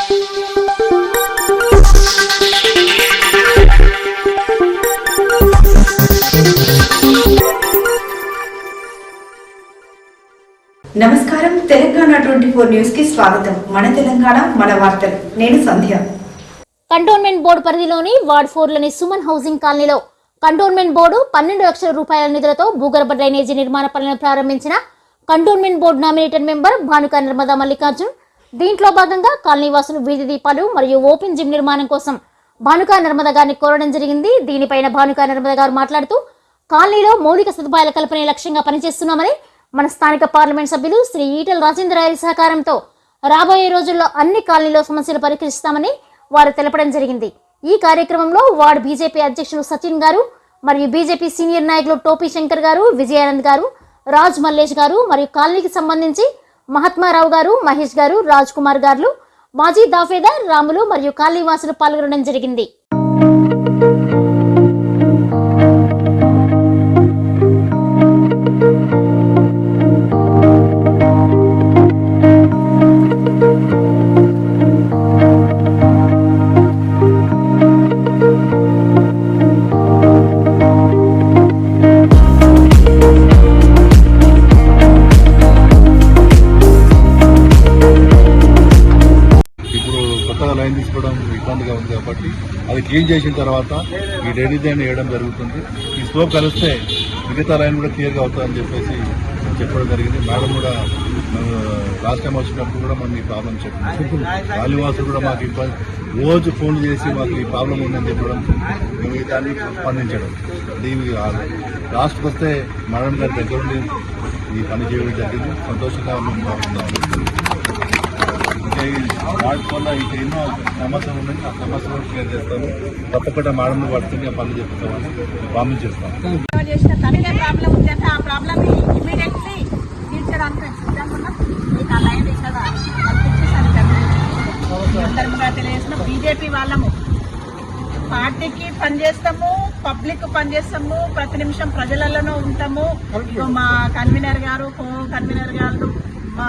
నమస్కారం తెలంగాణ 24 న్యూస్ కి స్వాగతం. మన తెలంగాణ మన వార్తలు. నేను సంధ్య. కంటోన్మెంట్ బోర్డు పరిధిలోని వార్డ్ 4లోని సుమన్ హౌసింగ్ కాలనీలో కంటోన్మెంట్ బోర్డు 12 లక్షల రూపాయల నిధులతో భూగర్భ డ్రైనేజీ నిర్మాణ పనులను ప్రారంభించిన cantonment board nominated member Bhanuka Narmada Mallikarjun. దీంట్లో భాగంగా కాలనీ వాసులు వీధి దీపాలు మరియు ఓపెన్ జిమ్ నిర్మాణం కోసం భానుకా నర్మదా గారిని కోరడం జరిగింది. దీనిపైన భానుకా నర్మదా గారు మాట్లాడుతూ కాలనీలో మౌలిక సదుపాయాల కల్పనే లక్ష్యంగా పనిచేస్తున్నామని, మన స్థానిక పార్లమెంట్ సభ్యులు శ్రీ ఈటెల రాజేంద్ర గారి సహకారంతో రాబోయే రోజుల్లో అన్ని కాలనీలో సమస్యలు పరిష్కరిస్తామని వారు తెలపడం జరిగింది. ఈ కార్యక్రమంలో వార్డు బీజేపీ అధ్యక్షులు సచిన్ గారు మరియు బీజేపీ సీనియర్ నాయకులు టోపీ శంకర్ గారు, విజయానంద్ గారు, రాజ్ మల్లేష్ గారు మరియు కాలనీకి సంబంధించి మహాత్మారావు గారు, మహేష్ గారు, రాజ్ కుమార్ గారు, మాజీ దాఫేదార్ రాములు మరియు కాలనీ వాసులు పాల్గొనడం జరిగింది. లైన్ తీసుకోవడం ఇబ్బందిగా ఉంది కాబట్టి అది క్లీన్ చేసిన తర్వాత ఈ డ్రైనేజ్ లైన్ వేయడం జరుగుతుంది. ఈ స్లోప్ కలిస్తే మిగతా లైన్ కూడా క్లియర్గా అవుతుందని చెప్పేసి చెప్పడం జరిగింది. మేడం కూడా లాస్ట్ టైం వచ్చినప్పుడు కూడా మనం ఈ ప్రాబ్లం చెప్పాం. గాలివాసులు కూడా మాకు ఇబ్బంది రోజు ఫోన్ చేసి మాకు ఈ ప్రాబ్లం ఉందని చెప్పడం, మేము దాన్ని స్పందించడం, దీని లాస్ట్కి వస్తే మేడం గారి దగ్గర ఉండి ఈ పని చేయడం జరిగింది. సంతోషంగా వాడుకున్న ఇంకా ఎన్నో సమస్యలు ఉన్నాయి. ఆ సమస్యలు క్లియర్ చేస్తాము. తప్పకుండా మేడం పడుతుంది ఆ పనులు చెప్తామని ప్రామిస్ చేస్తాం. ప్రాబ్లం ఉందంటే ఆ ప్రాబ్లం ఇమీడియట్లీ తీర్చడానికి తెలియజేసిన బీజేపీ వాళ్ళము పార్టీకి పనిచేస్తాము, పబ్లిక్ పనిచేస్తాము, ప్రతి నిమిషం ప్రజలలోనూ ఉంటాము. మా కన్వీనర్ గారు, కో కన్వీనర్ గారు, మా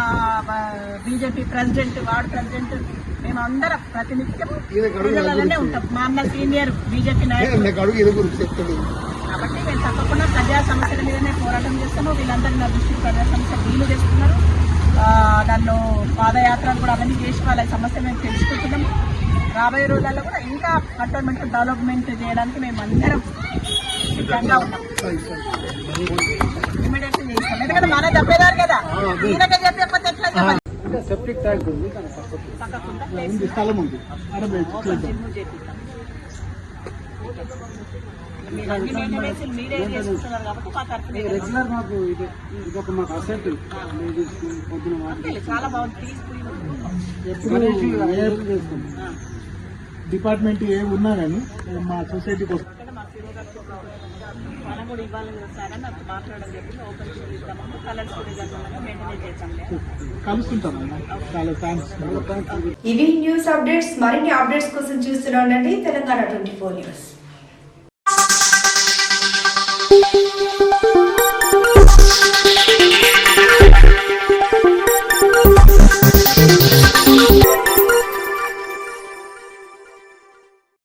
బీజేపీ ప్రెసిడెంట్, వార్డు ప్రెసిడెంట్, మేము అందరం ప్రతినిత్యం ప్రజలలోనే ఉంటాం. మా అన్న సీనియర్ బీజేపీ నాయకుడు కాబట్టి మేము తప్పకుండా ప్రజా సమస్యల మీదనే పోరాటం చేస్తాము. వీళ్ళందరూ నా దృష్టికి ప్రజా సమస్య వీలు చేస్తున్నారు. నన్ను పాదయాత్ర కూడా అవన్నీ చేసి వాళ్ళ సమస్య మేము తెలుసుకుంటున్నాము. రాబోయే రోజుల్లో కూడా ఇంకా కంటోన్మెంట్ డెవలప్మెంట్ చేయడానికి మేము అందరం సిద్ధంగా ఉన్నాం. ఇమీడియట్లీ చేస్తాం. ఎందుకంటే మన తప్పేదారు కదా, ఈయనకే చెప్పకపోతే ఎట్లా చెప్పాలి. సెప్టిక్ ట్యాంక్ ఉంది, స్థలం ఉంది. రెగ్యులర్ మాకు ఇదొక మాకు అసెట్ చాలా బాగుంది. ఎప్పుడు చేస్తాం డిపార్ట్మెంట్ ఏమి ఉన్నా కానీ మా సొసైటీకి వస్తుంది. మనం కూడా ఇవ్వాలి కదా సార్ అని నాకు మాట్లాడడం జరిగింది. ఓపెన్ ఇద్దామని కలర్ మెయింటైన్ చేస్తాం. కలుస్తుంటామన్నా. చాలా థ్యాంక్స్. ఇవి న్యూస్ అప్డేట్స్. మరిన్ని అప్డేట్స్ కోసం చూస్తూనే ఉండండి తెలంగాణ 24 న్యూస్.